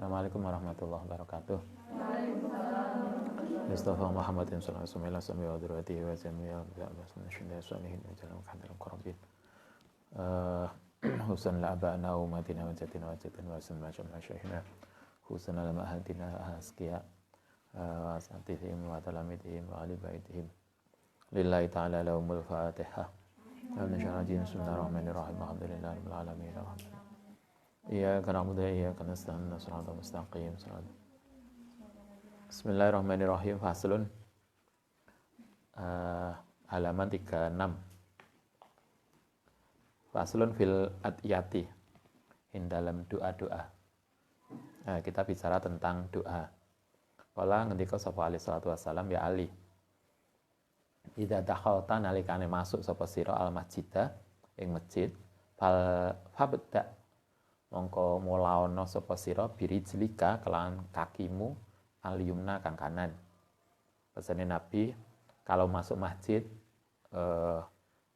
Assalamualaikum warahmatullahi wabarakatuh. Mustafa Muhammadin sallallahu alaihi wasallam wa duratihi wa jami'a ba'dasun syuhada salihin wa jalan khairul qarabin. Husan la abana wa matina wa jatina wa jatin wa sun macam masyaykhina. Husan la mahatina asqiya wa asatihim wa talamidihim wa ali baitihim. Lillahi ta'ala lahumul fatihah. Bismillahirrahmanirrahim. Alhamdulillahi rabbil alamin. Iyyaka na'budu wa iyyaka nasta'in. Shiratal mustaqim. Bismillahirrahmanirrahim. Faslun. Halaman 36. Faslun fil adiyati. Dalam doa-doa. Kita bicara tentang doa. Kala ngendika sapa alaihi salatu wassalam ya Ali. Idza dakhalta nalikane masuk sapa sira al masjidah ing masjid fabda mongko mulaono sapa sira birijlika kelan kakimu al-yumna kang kanan. Pesane Nabi kalau masuk masjid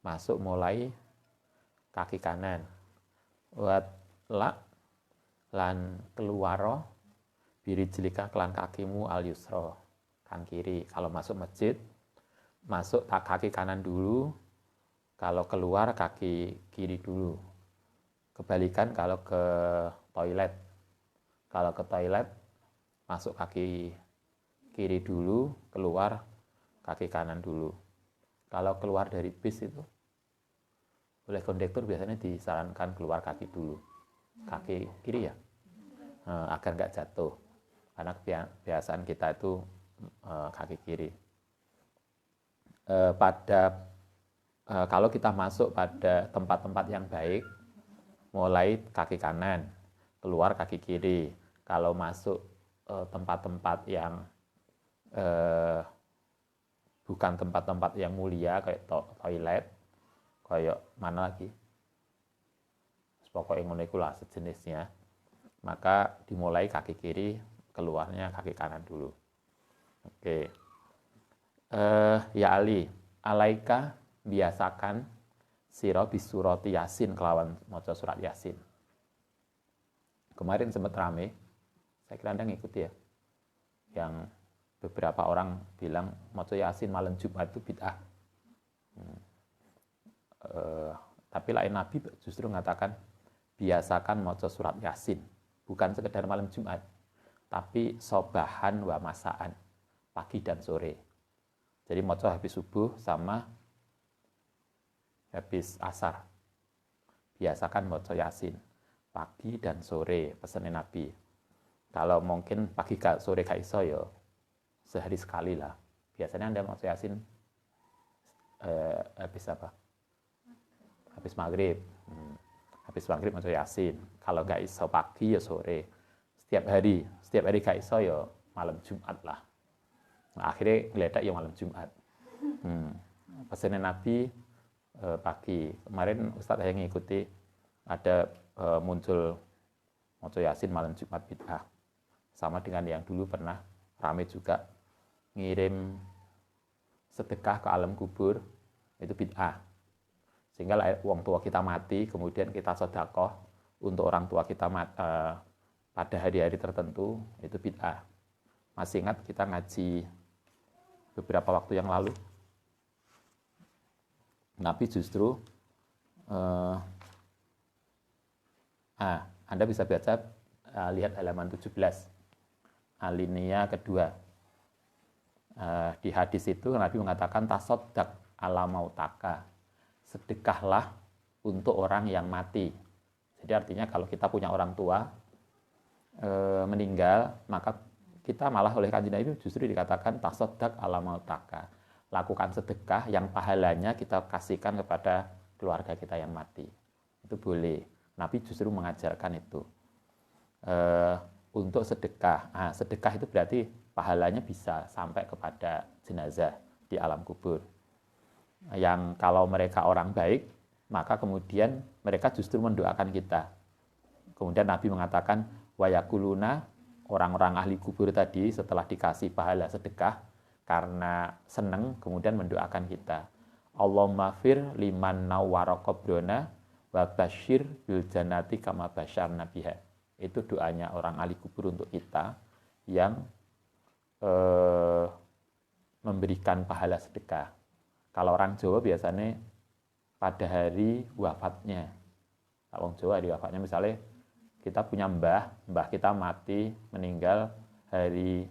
masuk mulai kaki kanan. Watla lan keluaro birijlika kelan kakimu al-yusra kang kiri. Kalau masuk masjid masuk kaki kanan dulu, kalau keluar kaki kiri dulu. Kebalikan kalau ke toilet. Kalau ke toilet, masuk kaki kiri dulu, keluar kaki kanan dulu. Kalau keluar dari bis itu, oleh kondektur biasanya disarankan keluar kaki dulu. Kaki kiri ya, agar nggak jatuh. Karena kebiasaan kita itu kaki kiri. Kalau kita masuk pada tempat-tempat yang baik, mulai kaki kanan, keluar kaki kiri. Kalau masuk tempat-tempat yang bukan tempat-tempat yang mulia, kayak toilet, kayak mana lagi, pokoknya ngono iku lah sejenisnya, maka dimulai kaki kiri, keluarnya kaki kanan dulu. Oke. Ya Ali, alaika biasakan sira bisurati Yasin kelawan maca surat Yasin. Kemarin sempat rame, saya kira Anda ngikuti ya, yang beberapa orang bilang maca Yasin malam Jumat itu bid'ah. Tapi lain Nabi justru mengatakan biasakan maca surat Yasin, bukan sekedar malam Jumat, tapi sobahan wa masaan, pagi dan sore. Jadi maca habis subuh sama habis asar. Biasakan maca Yasin pagi dan sore, pesan Nabi. Kalau mungkin pagi sore gak iso ya sehari sekali lah. Biasanya Anda maca Yasin habis apa? Habis maghrib. Habis maghrib maca Yasin. Kalau gak iso pagi ya sore. Setiap hari gak iso ya malam Jumat lah. Nah, akhirnya ngeledak ya malam Jumat. Pesan Nabi pagi. Kemarin Ustadz yang ngikuti ada muncul maca Yasin malam Jumat bid'ah. Sama dengan yang dulu pernah rame juga ngirim sedekah ke alam kubur, itu bid'ah. Sehingga uang tua kita mati, kemudian kita sedekah untuk orang tua kita pada hari-hari tertentu, itu bid'ah. Masih ingat kita ngaji beberapa waktu yang lalu? Nabi justru Anda bisa baca, lihat halaman 17 alinea kedua. Di hadis itu Nabi mengatakan tasoddaq ala mautaka, sedekahlah untuk orang yang mati. Jadi artinya kalau kita punya orang tua meninggal, maka kita malah oleh Kanjeng Nabi justru dikatakan tasoddaq ala mautaka, lakukan sedekah yang pahalanya kita kasihkan kepada keluarga kita yang mati. Itu boleh. Nabi justru mengajarkan itu. Untuk sedekah. Sedekah itu berarti pahalanya bisa sampai kepada jenazah di alam kubur. Yang kalau mereka orang baik, maka kemudian mereka justru mendoakan kita. Kemudian Nabi mengatakan, wa yakuluna, orang-orang ahli kubur tadi setelah dikasih pahala sedekah, karena senang kemudian mendoakan kita. Allahumma fir liman nawwara qabrana wa basyir bil jannati kama basyarna biha. Itu doanya orang ahli kubur untuk kita yang memberikan pahala sedekah. Kalau orang Jawa biasanya pada hari wafatnya. Orang Jawa hari wafatnya misalnya kita punya mbah kita mati, meninggal hari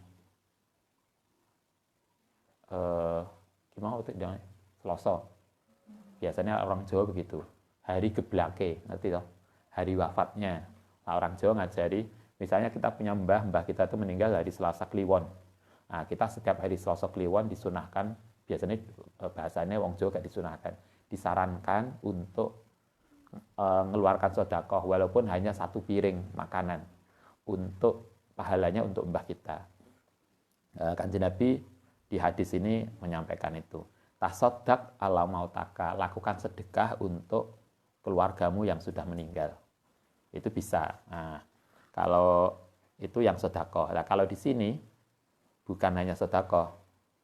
gimana waktu itu? Selasa. Biasanya orang Jawa begitu. Hari geblake, ngerti toh? Hari wafatnya. Nah, orang Jawa ngajari, misalnya kita punya mbah kita itu meninggal hari Selasa Kliwon. Nah, kita setiap hari Selasa Kliwon disunahkan, biasanya bahasanya wong Jawa gak disunahkan, disarankan untuk mengeluarkan sedekah walaupun hanya 1 piring makanan untuk pahalanya untuk mbah kita. Kanjeng Nabi di hadis ini menyampaikan itu. Tasaddaq ala mautaka, lakukan sedekah untuk keluargamu yang sudah meninggal. Itu bisa. Nah, kalau itu yang sedekah. Nah, kalau di sini bukan hanya sedekah,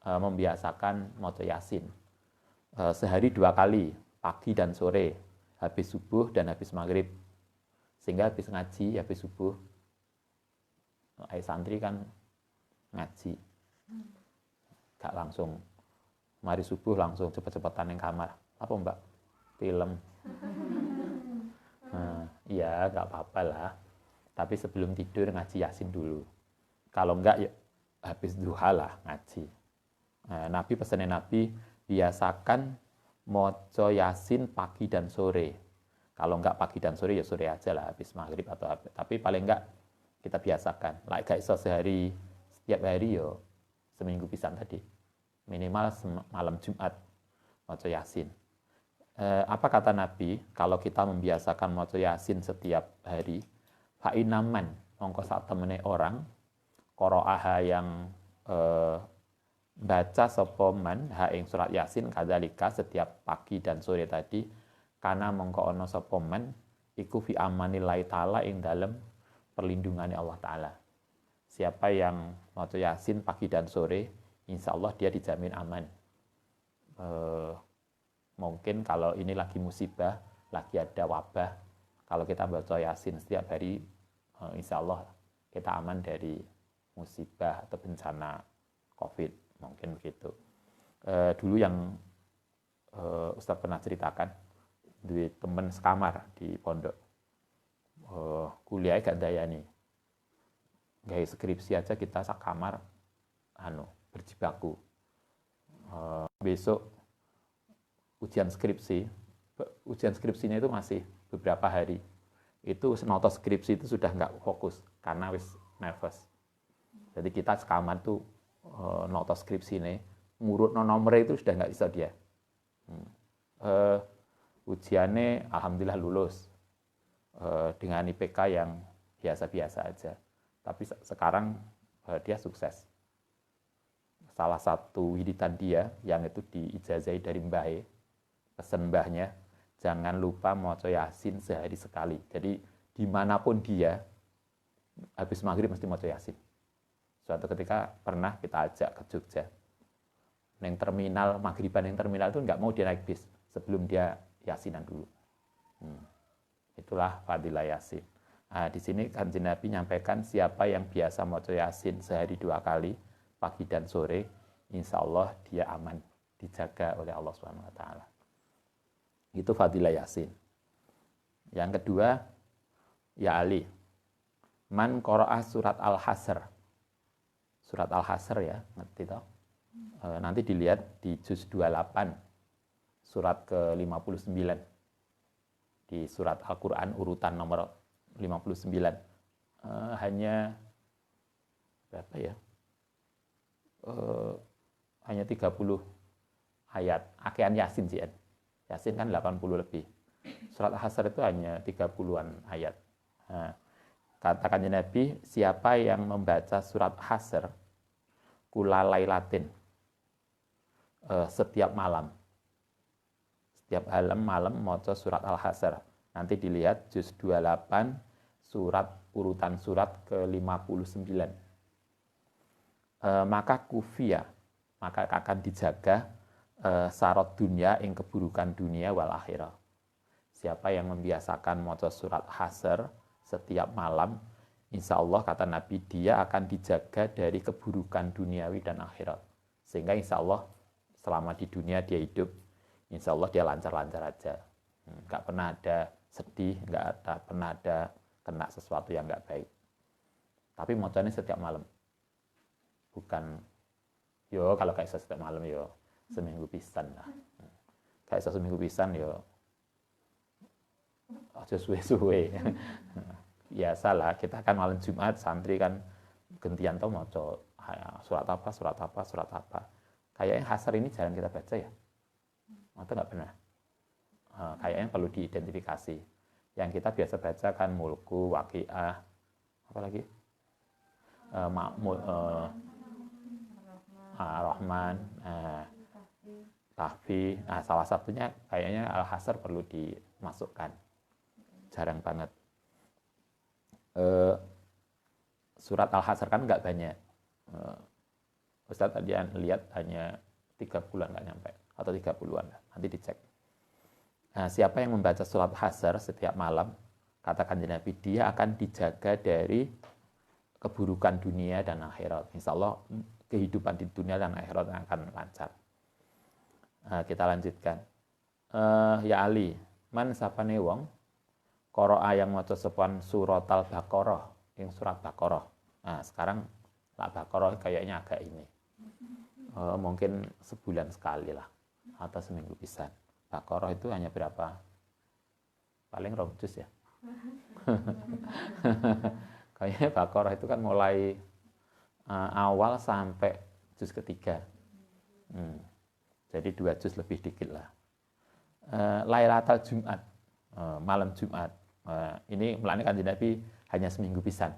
membiasakan maca Yasin. Sehari 2 kali, pagi dan sore, habis subuh dan habis maghrib. Sehingga habis ngaji, habis subuh, santri kan ngaji. Gak langsung, mari subuh langsung cepet-cepetan yang kamar. Apa mbak? Film. Iya, gak apa-apa lah. Tapi sebelum tidur ngaji Yasin dulu. Kalau enggak, ya habis duha lah ngaji. Nabi pesannya Nabi, biasakan maca Yasin pagi dan sore. Kalau enggak pagi dan sore, ya sore aja lah, habis maghrib atau apa. Tapi paling enggak kita biasakan. Like gak iso sehari, setiap hari yo seminggu pisan tadi. Minimal malam Jumat maca Yasin. Apa kata Nabi? Kalau kita membiasakan maca Yasin setiap hari, fa inaman mongko sak temene orang qira'aha yang baca sapa man ha ing surat Yasin kadzalika setiap pagi dan sore tadi, kana mongko ana sapa man iku fi amanillahi taala ing dalem perlindungane Allah taala. Siapa yang maca Yasin pagi dan sore, insya Allah dia dijamin aman. Mungkin kalau ini lagi musibah, lagi ada wabah, kalau kita baca Yasin setiap hari, insya Allah kita aman dari musibah atau bencana COVID, mungkin begitu. Dulu yang Ustadz pernah ceritakan, di teman sekamar di pondok, kuliah gak daya nih, gaya skripsi aja kita sekamar, berjibaku. Besok ujian skripsinya itu masih beberapa hari. Itu noto skripsi itu sudah nggak fokus karena wis nervous. Jadi kita sekamar tuh noto skripsi ini ngurut nomornya itu sudah nggak bisa dia. Ujiannya alhamdulillah lulus dengan IPK yang biasa-biasa aja. Tapi sekarang dia sukses. Salah satu wiridan dia yang itu diijazahi dari mbahnya, pesan mbahnya, jangan lupa maca Yasin sehari sekali. Jadi dimanapun dia, habis maghrib mesti maca Yasin. Suatu ketika pernah kita ajak ke Jogja, yang terminal, maghriban yang terminal itu nggak mau dia naik bis sebelum dia Yasinan dulu. Itulah fadilah Yasin. Nah, di sini Kanjeng Nabi nyampaikan siapa yang biasa maca Yasin sehari 2 kali, pagi dan sore, insya Allah dia aman, dijaga oleh Allah SWT. Itu fadilah Yasin. Yang kedua, ya Ali, man qara'a surat Al-Hasr. Surat Al-Hasr ya, ngerti toh? Nanti dilihat di juz 28, surat ke-59. Di surat Al-Quran urutan nomor 59. Hanya berapa ya? Hanya 30 ayat. Akean Yasin sih. Yasin kan 80 lebih. Surat Al-Hasr itu hanya 30-an ayat. Nah, katakan Nabi, siapa yang membaca surat Hasr kula lailatin setiap malam. Setiap malam maca surat Al-Hasr. Nanti dilihat juz 28 urutan surat ke-59. Maka kufia, maka akan dijaga sarot dunia ing keburukan dunia wal akhirah. Siapa yang membiasakan maca surat Hasr setiap malam, insya Allah kata Nabi dia akan dijaga dari keburukan duniawi dan akhirat. Sehingga insya Allah selama di dunia dia hidup, insya Allah dia lancar-lancar aja. Nggak pernah ada sedih, nggak pernah ada kena sesuatu yang nggak baik. Tapi mocone setiap malam. Bukan, yo kalau kayak setiap malam yo seminggu pisan lah. Kayak seminggu pisan yo aja suwe-suwe. Biasalah, kita kan malam Jumat santri kan gentian tau maca surat apa. Kayaknya hasar ini jarang kita baca ya. Atau nggak pernah? Kayaknya perlu diidentifikasi. Yang kita biasa baca kan mulku, waqiah, apa lagi? Rahman, tahfi. Nah, salah satunya kayaknya al-hasar perlu dimasukkan. Jarang banget. Surat al-hasar kan nggak banyak. Ustadz tadi lihat hanya 3 bulan nggak nyampe atau 30-an lah. Nanti dicek. Nah, siapa yang membaca surat hasar setiap malam, katakan Nabi, dia akan dijaga dari keburukan dunia dan akhirat. Insya Allah kehidupan di dunia dan akhirat akan lancar. Kita lanjutkan. Ya Ali, man sapane wong qara'a yang maca sepan surat al-Baqarah, yang surat Baqarah. Nah, sekarang Baqarah kayaknya agak ini. Mungkin sebulan sekali lah atau seminggu pisan. Baqarah itu hanya berapa? Paling 2 juz ya. Kayaknya Baqarah itu kan mulai awal sampai juz ketiga. Jadi 2 juz lebih dikit lah. Lailatul Jumat, malam Jumat. Ini melani Kanjeng Nabi hanya seminggu pisan.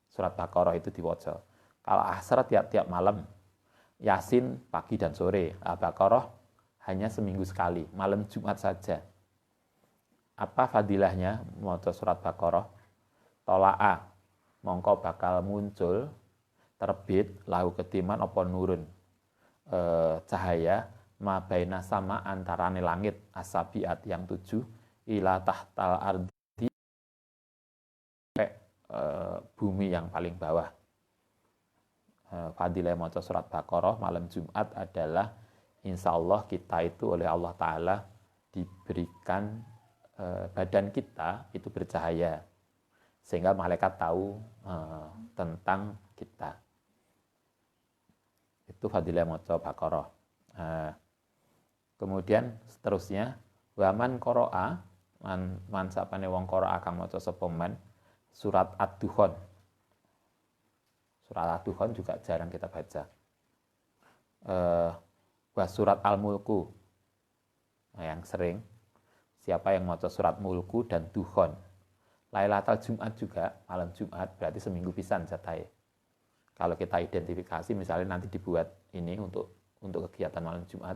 Surat Baqarah itu diwaca. Kalau asar tiap-tiap malam, Yasin pagi dan sore, Al-Baqarah hanya seminggu sekali, malam Jumat saja. Apa fadilahnya maca surat Baqarah? Tola'a, mongko bakal muncul, terbit, lahu ketiman apa nurun, cahaya, ma baina sama antarane langit, asabiat yang 7, ila tahtal ardi, bumi yang paling bawah. Fadilah maca surat Baqarah malam Jumat adalah insya Allah kita itu oleh Allah Ta'ala diberikan badan kita itu bercahaya sehingga malaikat tahu tentang kita. Itu fadilah maca Baqarah. Kemudian seterusnya waman qara'a man sapane wong qara'a kang maca sapa man surat Ad-Dukhan. Surat Ad-Dukhan juga jarang kita baca. Surat Al-Mulku. Nah, yang sering. Siapa yang maca surat Mulku dan Dukhan. Lailatul Jumat juga, malam Jumat, berarti seminggu pisan jatahe. Kalau kita identifikasi, misalnya nanti dibuat ini untuk kegiatan malam Jumat,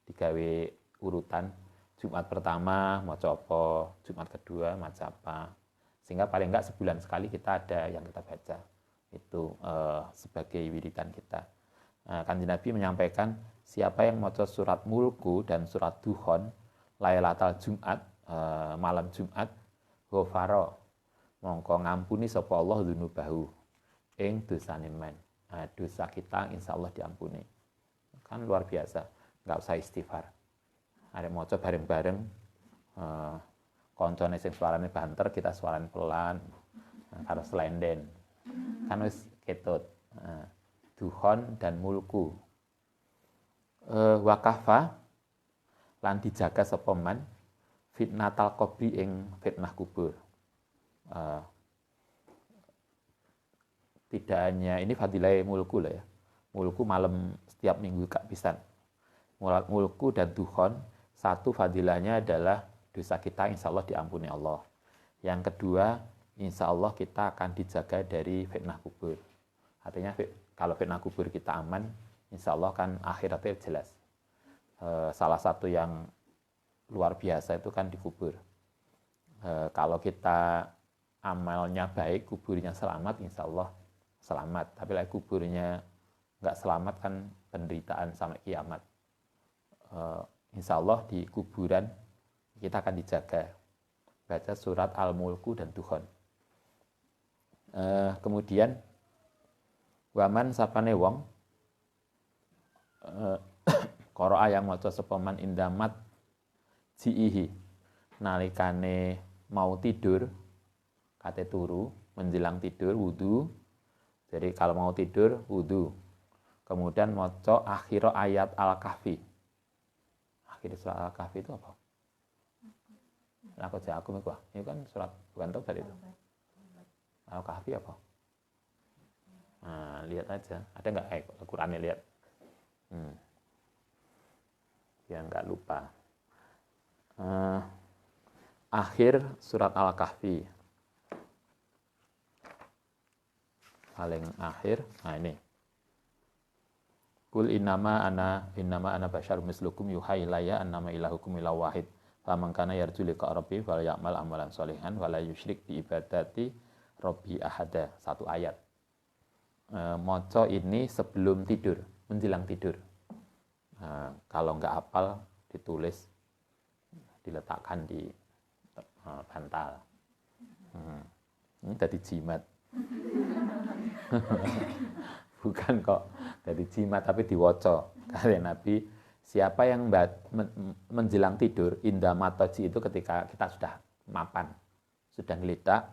digawe urutan, Jumat pertama maca apa, Jumat kedua maca apa. Sehingga paling enggak sebulan sekali kita ada yang kita baca. Itu sebagai wiridan kita. Kanjeng Nabi menyampaikan siapa yang maca surat Mulku dan surat Dukhan Lailatul Jumat, malam Jumat, ghafara mongko ngampuni sapa Allah dzunubahu ing dosane men. Dosa kita insyaallah diampuni. Kan luar biasa, enggak usah istighfar. Arek maca bareng-bareng, koncone sing suarane banter kita suarane pelan, karo slenden. Kan wis ketut. Dukhan dan Mulku. Wakafa lan dijaga sapa man fitnatal qabri ing fitnah kubur. Tidak hanya ini fadilah Mulku lah ya. Mulku malam setiap minggu kak pisan. Mulku dan Dukhan, satu fadilahnya adalah dosa kita insya Allah diampuni Allah. Yang kedua, insya Allah kita akan dijaga dari fitnah kubur. Artinya kalau fitnah kubur kita aman, insya Allah kan akhiratnya jelas. Salah satu yang luar biasa itu kan dikubur. Kalau kita amalnya baik, kuburnya selamat, insya Allah selamat. Tapi kalau kuburnya nggak selamat kan penderitaan sampai kiamat. Insya Allah di kuburan kita akan dijaga. Baca surat Al-Mulku dan Dukhan. Kemudian waman sapane wong qara'a yang maca sapa man indamat jiihi nalikane mau tidur kate turu menjelang tidur wudu. Jadi kalau mau tidur wudu. Kemudian maca akhir ayat Al-Kahfi. Akhir surat Al-Kahfi itu apa? Aku jauh aku ini kan surat bukan Taubat itu. Al-Kahfi apa? Nah, lihat aja. Ada nggak Al-Qur'annya lihat? Ya nggak lupa. Akhir surat Al-Kahfi. Paling akhir. Nah ini. Kul innama ana basyarum mislukum yuha ilayya annama ilahukum ilahu wahid. Faman kana yarju liqa rabbi falyamal amalan sholihan wala yusyrik bi ibadati rabbi ahada. Satu ayat. Maca ini sebelum tidur, menjelang tidur. Kalau nggak hafal ditulis, diletakkan di bantal. Ini tadi jimat. Bukan kok dari jimat tapi diwoco. Kata Nabi, siapa yang menjelang tidur, indah mataji itu ketika kita sudah mapan, sudah ngelidak,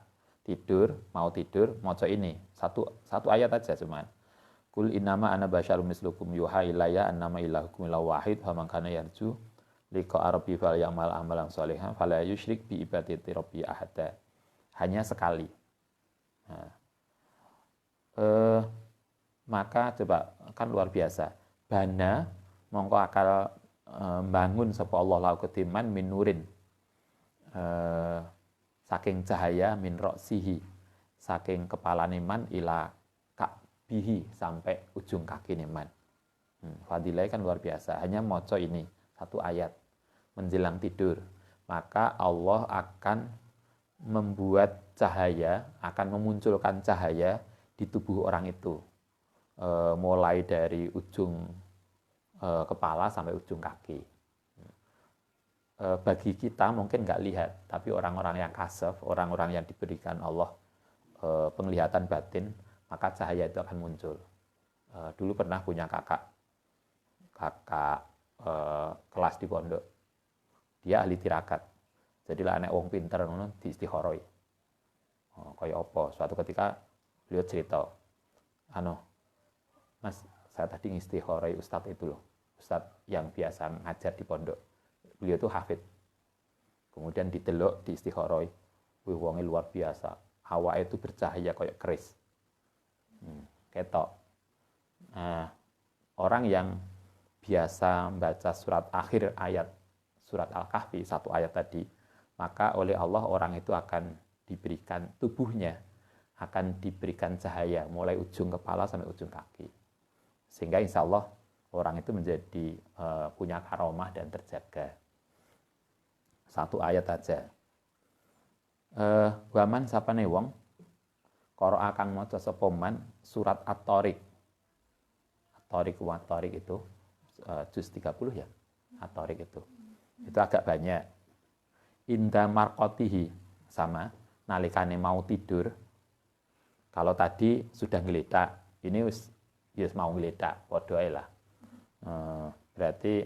tidur, mau tidur, maca ini. Satu ayat aja cuman. Kul innama ana basyarum mislukum yuha ilayya annama ilahukum ilahu wahid faman kana yarju liqa rabbi falyamal amalan sholihan fala yusyrik bi ibadati rabbi ahada. Hanya sekali. Maka coba kan luar biasa. Bana mongko akal bangun sapa Allah lahu ketiman min nurin. Saking cahaya min roksihi, saking kepala man ila bihi sampai ujung kaki man. Fadilah kan luar biasa. Hanya moco ini satu ayat menjelang tidur, maka Allah akan membuat cahaya, akan memunculkan cahaya di tubuh orang itu, mulai dari ujung kepala sampai ujung kaki. Bagi kita mungkin nggak lihat, tapi orang-orang yang kasaf, orang-orang yang diberikan Allah penglihatan batin, maka cahaya itu akan muncul. Dulu pernah punya kakak kelas di pondok. Dia ahli tirakat. Jadi lah anak wong pinter di istikharoi. Kayak apa? Suatu ketika beliau cerita, Mas, saya tadi istikharoi ustadz itu loh. Ustadz yang biasa ngajar di pondok. Beliau itu hafid. Kemudian didelok di istikharoi. Wih, wongnya luar biasa. Awak itu bercahaya kayak keris. Ketok. Orang yang biasa membaca surat akhir ayat surat Al-Kahfi, satu ayat tadi, maka oleh Allah orang itu akan diberikan, tubuhnya akan diberikan cahaya mulai ujung kepala sampai ujung kaki, sehingga insya Allah orang itu menjadi punya karomah dan terjaga. Satu ayat aja. Waman sapane wong qara'a kang maca sapa man surat At-Tariq. At-Tariq itu juz 30 ya. At-Tariq itu. Itu agak banyak. Inda marqatihi sama nalikane mau tidur. Kalau tadi sudah ngeletak, ini wis mau ngeletak, padha ae lah. Berarti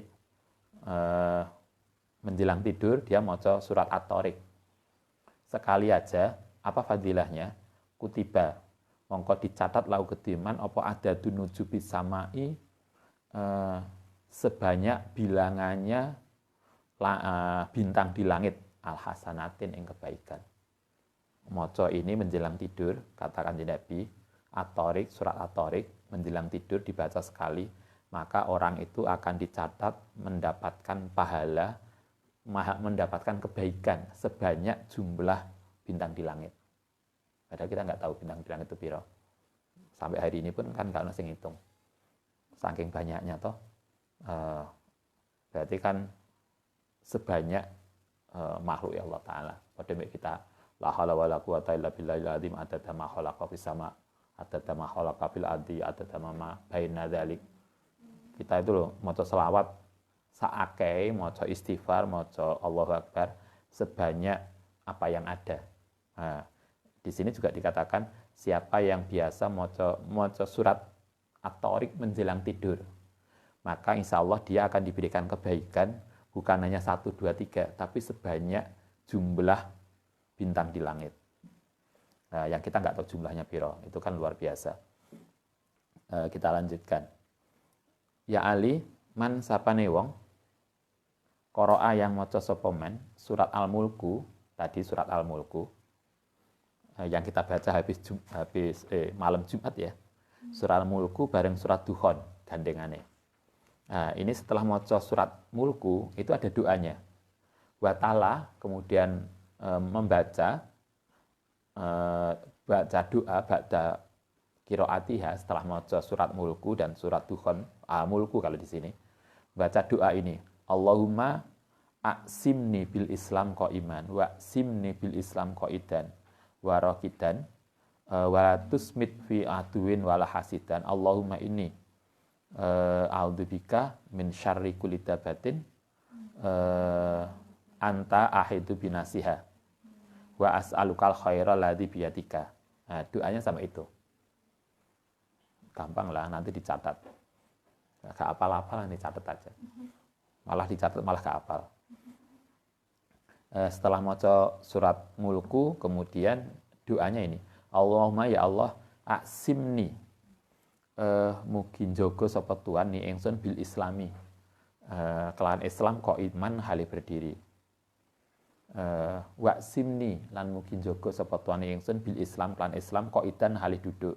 menjelang tidur dia maca surat At-Tariq. Sekali aja, apa fadilahnya? Kutiba mongko dicatat lau kediman apa ada dunujubi samai sebanyak bilangannya bintang di langit al-hasanatin yang kebaikan. Maca ini menjelang tidur, katakan Nabi, At-Tariq, surat At-Tariq menjelang tidur dibaca sekali, maka orang itu akan dicatat mendapatkan pahala, mendapatkan kebaikan sebanyak jumlah bintang di langit. Padahal kita nggak tahu bintang di langit itu piro. Sampai hari ini pun kan nggak ngasih ngitung. Saking banyaknya toh. Berarti kan sebanyak makhluk ya Allah Ta'ala. Pada kita la haula wala quwata illa billahil azim adada ma khalaqa fis sama adada ma khalaqa fil ardi adada ma baina dzalik. Kita itu loh maca selawat saakei, maca istighfar, maca Allahu Akbar sebanyak apa yang ada. Nah, di sini juga dikatakan siapa yang biasa maca surat At-Thariq menjelang tidur, maka insya Allah dia akan diberikan kebaikan bukan hanya 1, 2, 3, tapi sebanyak jumlah bintang di langit. Nah, yang kita nggak tahu jumlahnya piro, itu kan luar biasa. Kita lanjutkan. Ya Ali, man sapane wong qara'a yang maca sapa men surat Al-Mulku, tadi surat Al-Mulku yang kita baca habis malam Jumat ya. Surat Al-Mulku bareng surat Dukhon gandengane. Nah, ini setelah maca surat Mulku itu ada doanya. Wa ta'ala kemudian membaca baca doa baca qiraatiha setelah maca surat Mulku dan surat Dukhon, Mulku kalau di sini. Baca doa ini, Allahumma aqsimni bil Islam qaiman wa aqsimni bil Islam qaidan wa raqidan wa tusmit fi aduwin wala hasidan. Allahumma inni a'udzubika min syarri kulli dabatin anta ahidu binasiha wa as'alukal khairal ladzi biyadika. Nah, doanya sama itu. Gampang lah, nanti dicatat. Gak apal-apal, nanti catat aja. Malah dicatat, malah gak apal. Setelah maca surat Mulku, kemudian doanya ini. Allahumma ya Allah, aqsimni. Mugi njaga sapa Tuhan ni ingsun bil islami. Kelawan Islam kok iman hale berdiri. Waqsimni lan mugi njaga sapa Tuhan ni ingsun bil Islam kelawan Islam kok idan hale duduk.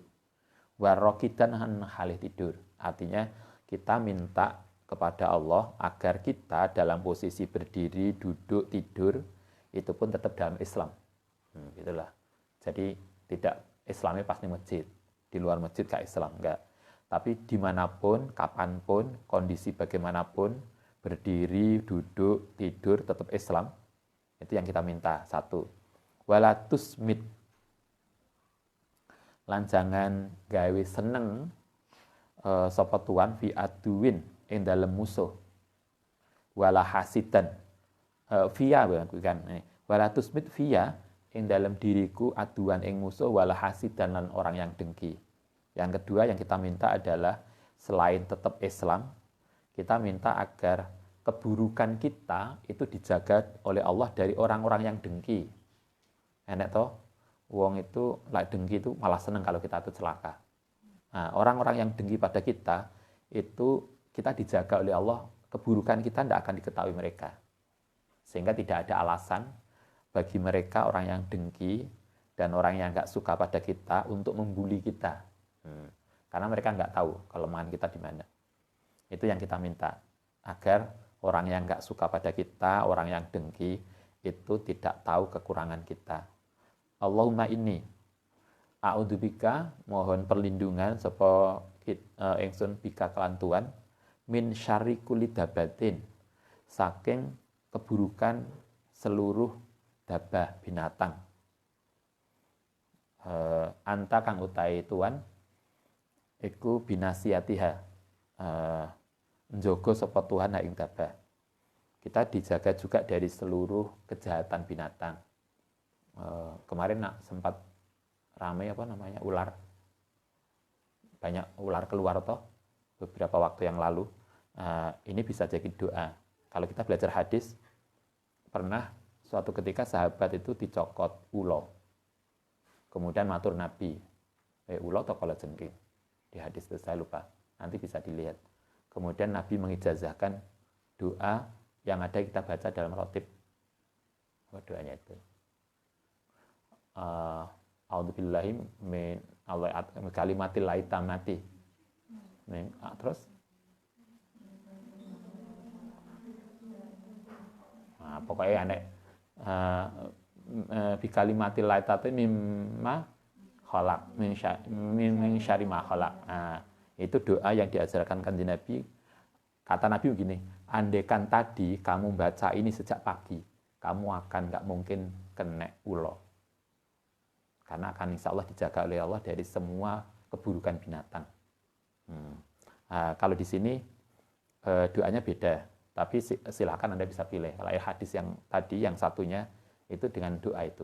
Warokidan halih tidur. Artinya kita minta kepada Allah agar kita dalam posisi berdiri, duduk, tidur itu pun tetap dalam Islam. Gitulah. Jadi tidak Islamnya pas di masjid, di luar masjid gak Islam, enggak. Tapi dimanapun, kapanpun, kondisi bagaimanapun, berdiri, duduk, tidur tetap Islam. Itu yang kita minta. 1. Walatus mit lan jangan gawe seneng sapa tuan fi aduwin ing dalem musuh wala hasidan fiya bukan wala tusmit fiya ing dalem diriku aduan ing musuh wala hasidan lan orang yang dengki. Yang kedua yang kita minta adalah selain tetap Islam, kita minta agar keburukan kita itu dijaga oleh Allah dari orang-orang yang dengki. Enak toh? Wong itu dengki itu malah seneng kalau kita itu celaka. Nah, orang-orang yang dengki pada kita itu kita dijaga oleh Allah, keburukan kita tidak akan diketahui mereka. Sehingga tidak ada alasan bagi mereka orang yang dengki dan orang yang nggak suka pada kita untuk membuli kita. Karena mereka nggak tahu kelemahan kita di mana. Itu yang kita minta, agar orang yang nggak suka pada kita, orang yang dengki itu tidak tahu kekurangan kita. Allahumma inni a'udzubika mohon perlindungan sapa ingsun bika kelan Tuhan min syarri kulli dabatin saking keburukan seluruh dabah binatang. Anta kang utahe Tuhan iku binasiatiha njogo sapa Tuhan ing dabah. Kita dijaga juga dari seluruh kejahatan binatang. Kemarin sempat ramai ular, banyak ular keluar toh beberapa waktu yang lalu. Ini bisa jadi doa. Kalau kita belajar hadis, pernah suatu ketika sahabat itu dicokot ulo, kemudian matur Nabi, ulo atau kalau jengking, di hadis itu saya lupa, nanti bisa dilihat. Kemudian Nabi mengijazahkan doa yang ada kita baca dalam rotib. Doanya itu. A'udzubillahi min kalimatil laitamati. Terus pokoknya aneh bi kalimatil laitamati mimma khalaq min syarri ma khalaq. Itu doa yang diajarkan Kanjeng Nabi. Kata Nabi begini, andaikan tadi kamu baca ini sejak pagi, kamu akan nggak mungkin kena ulo. Karena akan insya Allah dijaga oleh Allah dari semua keburukan binatang. Kalau di sini doanya beda, tapi silakan Anda bisa pilih. Kalau hadis yang tadi, yang satunya itu dengan doa itu.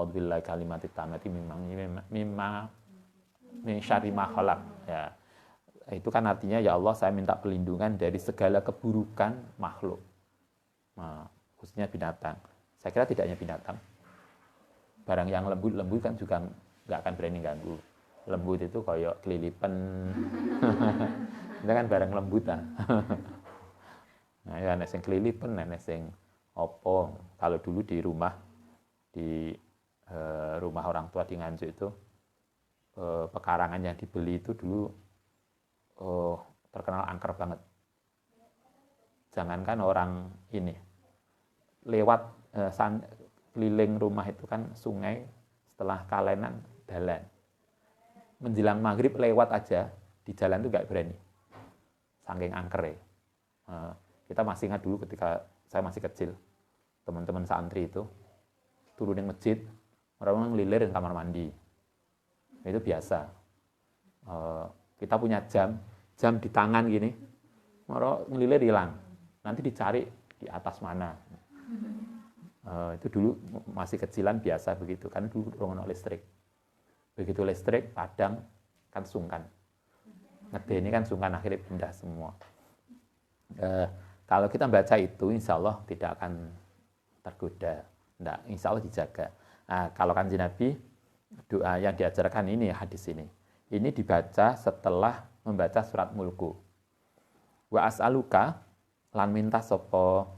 a'udzubillahi kalimatit tammati mimma min syarri ma khalaq. Ya. Itu kan artinya ya Allah saya minta perlindungan dari segala keburukan makhluk. Nah, khususnya binatang. Saya kira tidak hanya binatang. Barang yang lembut-lembut kan juga nggak akan berani ganggu. Lembut itu kayak kelilipan. Itu kan barang lembut lah. Nah, ya nek sing kelilipan, nek sing opo. Kalau dulu di rumah orang tua di Nganjuk itu pekarangan yang dibeli itu dulu terkenal angker banget. Jangankan orang ini lewat keliling rumah itu kan sungai, setelah kalenan dalan. Menjelang maghrib lewat aja di jalan itu nggak berani, saking angker ya. Kita masih ingat dulu ketika saya masih kecil, teman-teman santri itu turunin masjid, orang ngelilir di kamar mandi. Itu biasa. Kita punya jam di tangan gini, orang ngelilir hilang. Nanti dicari di atas mana. Itu dulu masih kecilan biasa begitu, kan dulu ono listrik. Begitu listrik padam kan sungkan. Ngedeni kan sungkan, akhirnya pindah semua. Kalau kita baca itu, insya Allah tidak akan tergoda. Nggak, insya Allah dijaga. Nah, kalau Kanjeng Nabi, doa yang diajarkan ini, hadis ini dibaca setelah membaca surat Mulku. Wa as'aluka lan minta sapa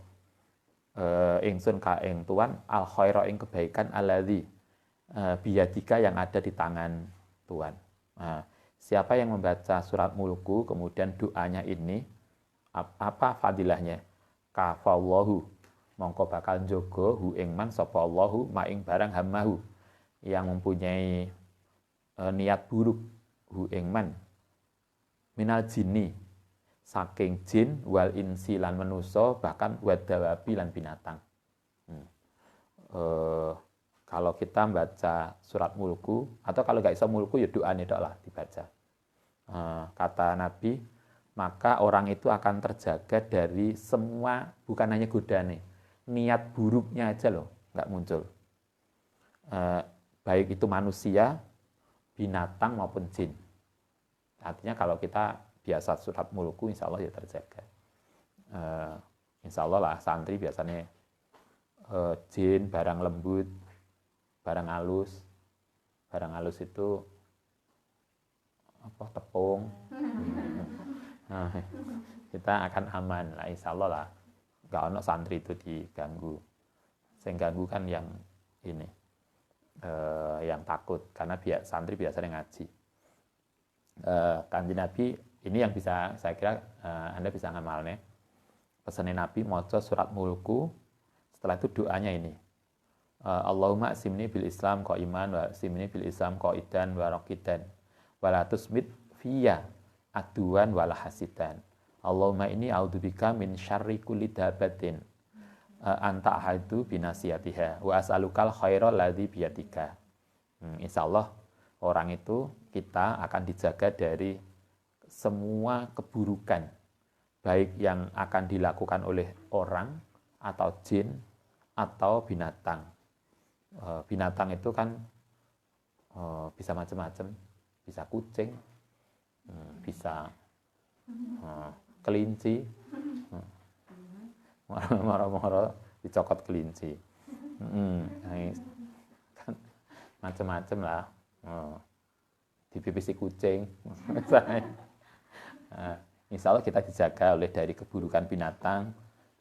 ingsun ka ing Tuhan al khaira ing kebaikan alladzi biyadika yang ada di tangan Tuhan. Nah, siapa yang membaca surat Mulku kemudian doanya ini, apa fadilahnya? Kafallahu mongko bakal njogo hu ing man sapa Allahu ma ing barang hamahu yang mempunyai niat buruk hu ing man minal jinni saking jin wal insi lan manusa bahkan wadawabi lan binatang. Kalau kita baca surat Mulku atau kalau nggak bisa Mulku ya doanya tok lah dibaca. Kata Nabi, maka orang itu akan terjaga dari semua, bukan hanya godaan, niat buruknya aja loh nggak muncul. Baik itu manusia, binatang maupun jin. Artinya kalau kita biasa surat Mulku, insya Allah ya terjaga. Insya Allah lah santri biasanya jin, barang lembut, barang halus. Barang halus itu apa, tepung. Nah, kita akan aman lah, insya Allah lah. Gak ono santri itu diganggu. Yang ganggu kan yang ini, yang takut, karena santri biasanya ngaji. Kanjeng Nabi ini yang bisa, saya kira Anda bisa ngamalnya. Pesanin Nabi maca surat Mulku, setelah itu doanya ini. Allahumma simni bil Islam qaiman wa simni bil Islam qaidan wa raqidan wa la tusmit fiyya aduan wa la hasidan. Allahumma inni a'udzubika min syarri kulli dabatin anta ahadu binasiyatiha wa as'alukal khairal ladzi biyadika. Insyaallah orang itu kita akan dijaga dari semua keburukan, baik yang akan dilakukan oleh orang atau jin atau binatang. Binatang itu kan bisa macam-macam, bisa kucing, bisa kelinci, moro-moro dicokot kelinci, kan macam-macam lah, dipipisi kucing. Insya Allah kita dijaga oleh dari keburukan binatang,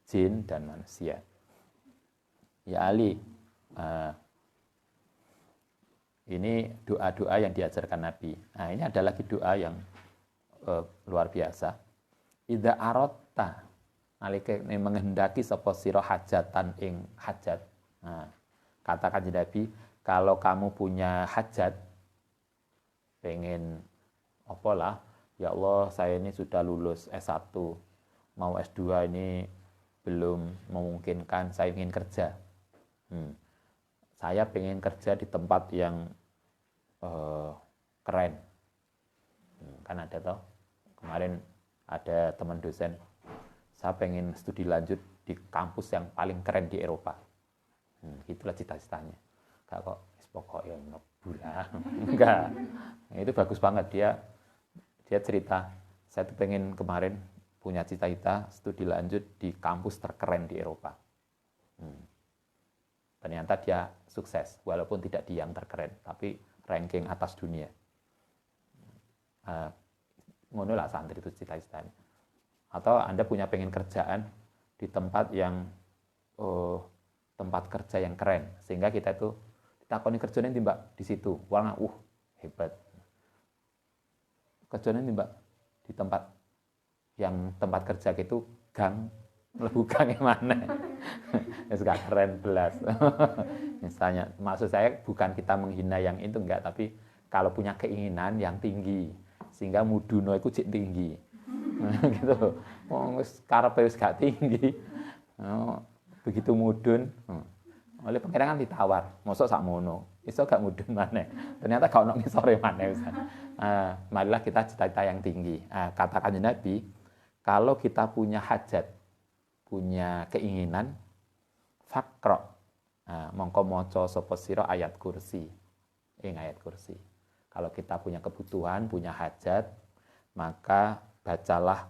jin, dan manusia. Ya Ali, ini doa-doa yang diajarkan Nabi. Nah, ini ada lagi doa yang luar biasa. Idza aratta nalika menghendaki sapa sira hajatan ing hajat. Nah, katakan Nabi, kalau kamu punya hajat, pengen apalah, ya Allah saya ini sudah lulus S1, mau S2 ini belum memungkinkan, saya ingin kerja. Saya pengen kerja di tempat yang keren. Kan ada toh, kemarin ada teman dosen, saya pengen studi lanjut di kampus yang paling keren di Eropa. Itulah cita-citanya. Kok pokoknya mlebu lah. Enggak. Nah, itu bagus banget dia cerita, saya tuh pengen kemarin punya cita-cita studi lanjut di kampus terkeren di Eropa. Ternyata dia sukses, walaupun tidak di yang terkeren, tapi ranking atas dunia. Ngono lah santri itu cita-citanya. Atau Anda punya pengen kerjaan di tempat yang tempat kerja yang keren, sehingga kita itu ditakoni kerjanya nih Mbak di situ, wah hebat. Kerjanya nih Mbak di tempat kerja gitu gang, lebu gang yang mana? Ya suka keren belas. Misalnya, maksud saya bukan kita menghina yang itu enggak, tapi kalau punya keinginan yang tinggi, sehingga muduno itu cik tinggi. Gitu. Wis karepe wis gak tinggi. Begitu mudun, oleh pengirangan ditawar, mosok sakmono, iso gak mudun maneh. Ternyata gak ono ngisore maneh. Marilah kita cita-cita yang tinggi. Katakan Nabi, kalau kita punya hajat, punya keinginan, fakro, mongko maca sapa sira ayat kursi. Ayat kursi. Kalau kita punya kebutuhan, punya hajat, maka bacalah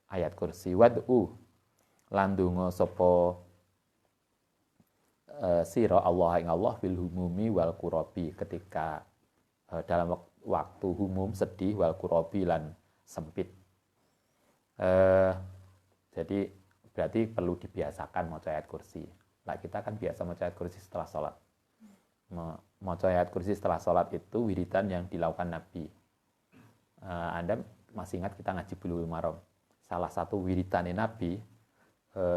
ayat kursi. Wad'u lan donga sapa sira Allah ing Allah bil humumi wal kurabi, ketika dalam waktu humum sedih, wal kurabi lan sempit. Jadi berarti perlu dibiasakan maca ayat kursi. Nah, kita kan biasa maca ayat kursi setelah sholat. Maca ayat kursi setelah sholat itu wiridan yang dilakukan Nabi. Anda masih ingat kita ngaji Bulughul Maram. Salah satu wiridan Nabi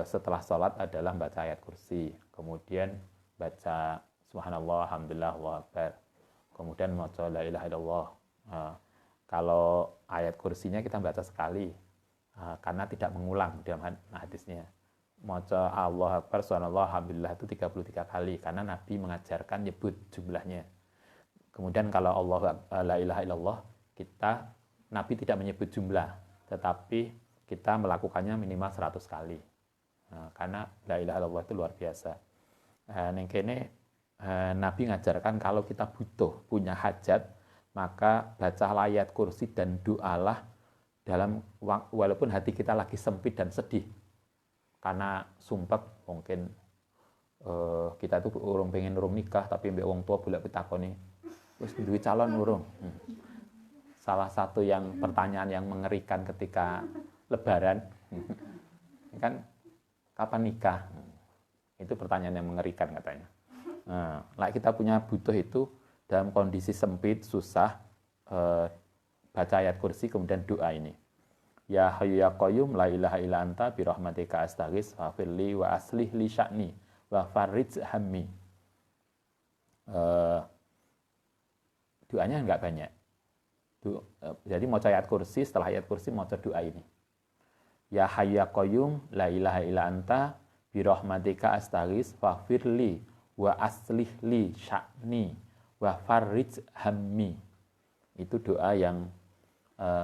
setelah sholat adalah baca ayat kursi. Kemudian baca subhanallah, alhamdulillah, Allahu akbar. Kemudian maca la ilaha illallah. Kalau ayat kursinya kita baca sekali. Karena tidak mengulang dalam hadisnya. Maca Allah akbar, subhanallah, alhamdulillah itu 33 kali. Karena Nabi mengajarkan nyebut jumlahnya. Kemudian kalau Allah la ilaha illallah, Nabi tidak menyebut jumlah, tetapi kita melakukannya minimal 100 kali. Karena la ilaha illallah itu luar biasa. Neng kene Nabi ngajarkan kalau kita butuh punya hajat, maka bacalah ayat kursi dan doalah walaupun hati kita lagi sempit dan sedih. Karena sumpek mungkin kita tuh pengen nikah tapi mbek wong tua bolak pitakoni wis duwe calon urung. Salah satu yang pertanyaan yang mengerikan ketika lebaran kan kapan nikah? Itu pertanyaan yang mengerikan katanya. Kita punya butuh itu dalam kondisi sempit, susah, baca ayat kursi kemudian doa ini. Ya Hayyu ya Qayyum la ilaha illa anta bi rahmatika astaghits faghfirli wa aslih li sya'ni wa farrij hammi. Doanya enggak banyak. Jadi mau ayat kursi, setelah ayat kursi mau doa ini. Ya Hayyu ya Qayyum la ilaha illa anta bi rahmatika astaghits faghfirli wa aslih li sya'ni wa farrij hammi. Itu doa yang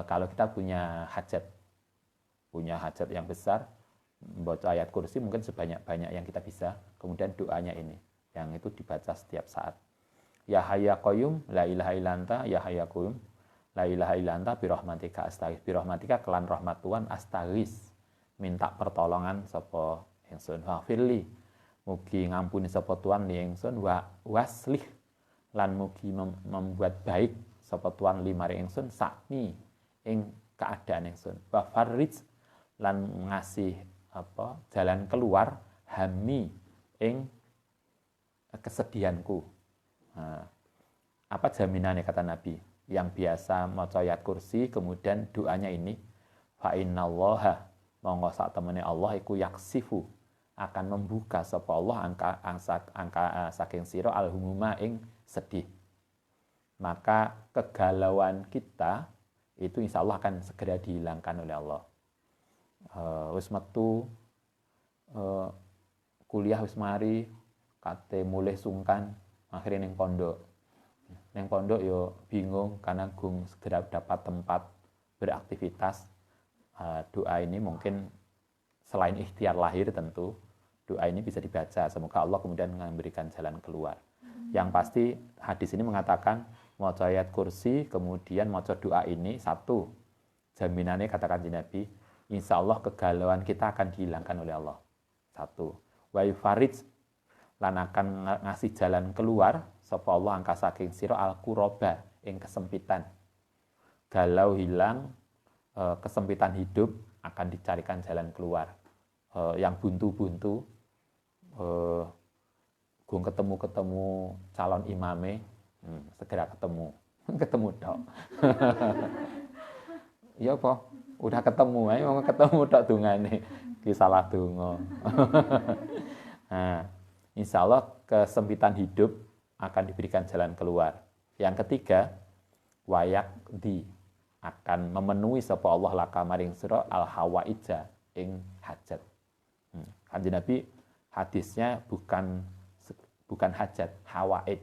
kalau kita punya hajat yang besar, membaca ayat kursi mungkin sebanyak-banyak yang kita bisa, kemudian doanya ini yang itu dibaca setiap saat. Ya Hayyu ya Qayyum la ilaha illa anta, ya Hayyu ya Qayyum la ilaha illa anta bi rahmatika astaghits. Bi rahmatika kelan rahmat Tuhan astaghits, minta pertolongan sapa ingsun. Faghfirli, mugi ngampuni sapa Tuhan li ingsun, wa waslih lan mugi membuat baik sapa Tuhan li mari ingsun sakni ing keadaan ingsun. Wa farrij lan ngasih jalan keluar hami ing kesedihanku. Apa jaminannya kata Nabi? Yang biasa maca ayat kursi kemudian doanya ini, fa innallaha monggo sak temene Allah iku yaksifu akan membuka sapa Allah angka saking sira alhumuma ing sedih. Maka kegalauan kita itu insya Allah akan segera dihilangkan oleh Allah. Wis metu kuliah wis mari kate mulih sungkan akhirnya ning pondok. Ning pondok yo bingung karena gung segera dapat tempat beraktivitas. Doa ini mungkin selain ikhtiar lahir tentu, Doa ini bisa dibaca, semoga Allah kemudian memberikan jalan keluar. Yang pasti hadis ini mengatakan maca ayat kursi, kemudian maca doa ini, satu, jaminannya katakan Nabi, insya Allah kegalauan kita akan dihilangkan oleh Allah. Satu. Wa yufarij, lan akan ngasih jalan keluar, sapa Allah angka saking sira al-kuroba, ing kesempitan. Galau hilang, kesempitan hidup akan dicarikan jalan keluar. Yang buntu-buntu, gue ketemu calon imame, segera ketemu dok. Iya apa? Udah ketemu, mau ketemu dok dungane, salah donga. Nah, insya Allah kesempitan hidup akan diberikan jalan keluar. Yang ketiga, wayak di akan memenuhi sapa Allah laka maring sira al hawaija ing hajat. Kanjeng Nabi hadisnya bukan hajat, hawaid.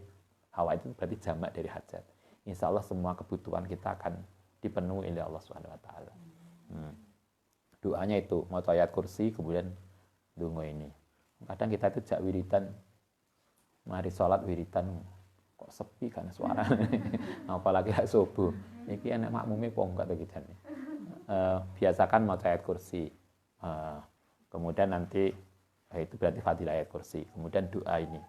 Hawaid itu berarti jamak dari hajat. Insya Allah semua kebutuhan kita akan dipenuhi oleh Allah Subhanahu wa taala. Doanya itu maca ayat kursi kemudian donga ini. Kadang kita itu jak wiridan, mari sholat wiridan kok sepi kan suara. Apalagi hak subuh. Iki enak makmume apa enggak to kita nih. Biasakan maca ayat kursi. Kemudian nanti itu berarti fadilah ayat kursi. Kemudian doa ini.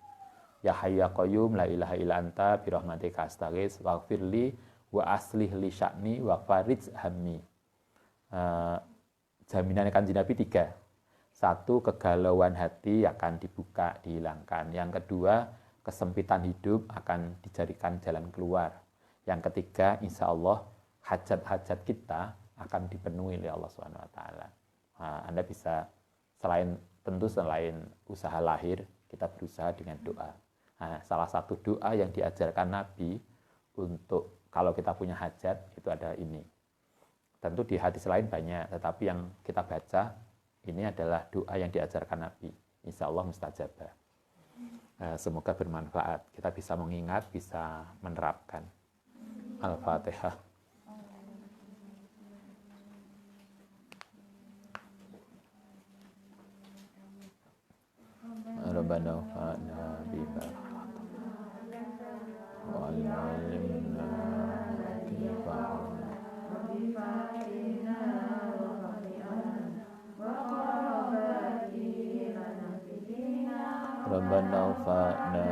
Ya Hayyu ya Qayyum la ilaha illa anta bi rahmatika astaghits waghfirli wa aslih li sya'ni wa farij hammi. Jaminan Kanjeng Nabi 3. Satu, kegalauan hati akan dibuka, dihilangkan. Yang kedua, kesempitan hidup akan dijadikan jalan keluar. Yang ketiga, insya Allah hajat-hajat kita akan dipenuhi oleh Allah Subhanahu wa taala. Anda bisa selain usaha lahir, kita berusaha dengan doa. Salah satu doa yang diajarkan Nabi untuk kalau kita punya hajat itu ada ini. Tentu di hadis lain banyak, tetapi yang kita baca ini adalah doa yang diajarkan Nabi. Insya Allah mustajabah. Semoga bermanfaat. Kita bisa mengingat, bisa menerapkan. Al-Fatihah. Rabbana fa'na bima wa 'allimna Rabbana fa'na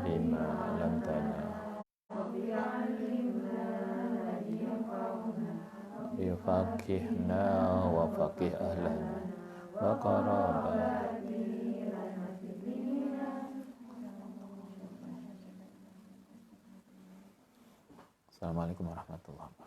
bima 'allamtana Bifaqihna wa faqih ahlana wa qarabana. Assalamualaikum warahmatullahi wabarakatuh.